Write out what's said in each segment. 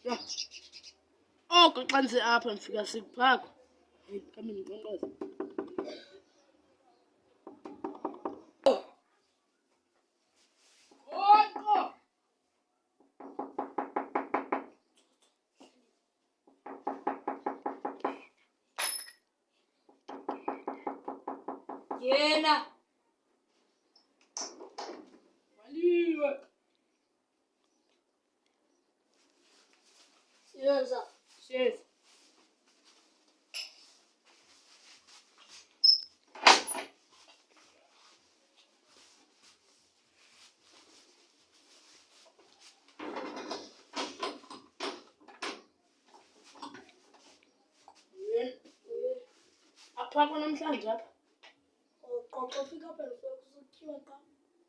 Yho. Oko xa ndise apha ndifika sikuphakho. Hey, khambe ndinkqonkqoze. Yena. Waliwe. Siyenza. Cheers. Apha namhlanje apha. Qoqo fika apha ndifuna kuzotyiwa xa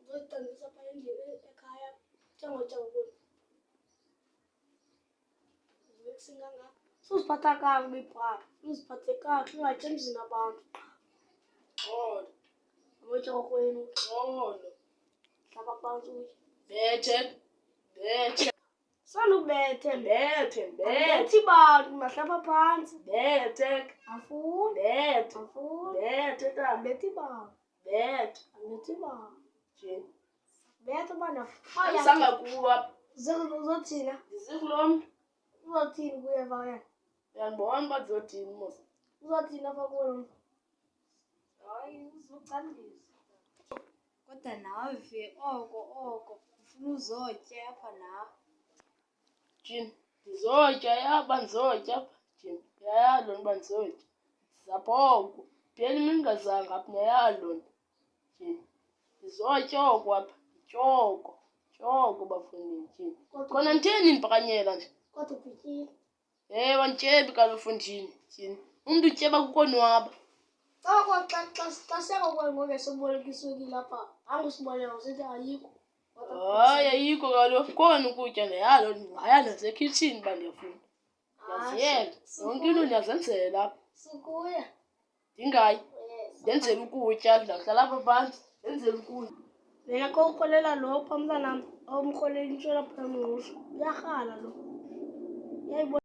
uzoditangisa pha endlini ekhaya tyango kusinganga susiphatha kakubi phaa uziphathe kakuhle ungatyi emzini abantu Xolo. abotya kokwenu Xolo. hlaba phantsi utye Bethe. sanubethe Bethe. bethi bantu mahlapha phantsi Bethe. afuni Bethe. afuni Bethe tata. bethi bantu Bethe. bethi bantu Nje. bethe bantu Ayisanga kuwa. uzothina Ndisikulom. uzothini kuye pha wena Uyandibona uba ndizothini mos. uzothina pha kuwe lo mntu hayi uzocandisa kodwa nawe oko ufuna uzotya apha nawe Jim, ndizotya yaba ndizotya apha. Jim, uyayalo uba ndizotya. Zapoko. Phela imini ngazanga apha uyayalo nto. Jim, ndizotya oko apha. Tyoko. Tyoko bafundini Jim. Khona nditheni ndibhakanyela nje? kodwa ubhityile Ewe andityebi kaloku fundini Jim. Umntu utyeba kukonwaba. xa siyakokwengoke sobolekiswekile apha angusiboleka usithi ayikho Hayi ayikho kaloku khona ukutya ndiyalo ndingaya nasekhitshini uba ndiyafuna. Ndiyaziyela. Yonke into ndiyazenzela apha. sukuya Ndingayi. Ndenzela ukutya ndizawuhlala apha phantsi. Ndenzela ukutya. wena ko urholela lo pha mntanam omrholela intshwela phana uyarhala lo uyayibona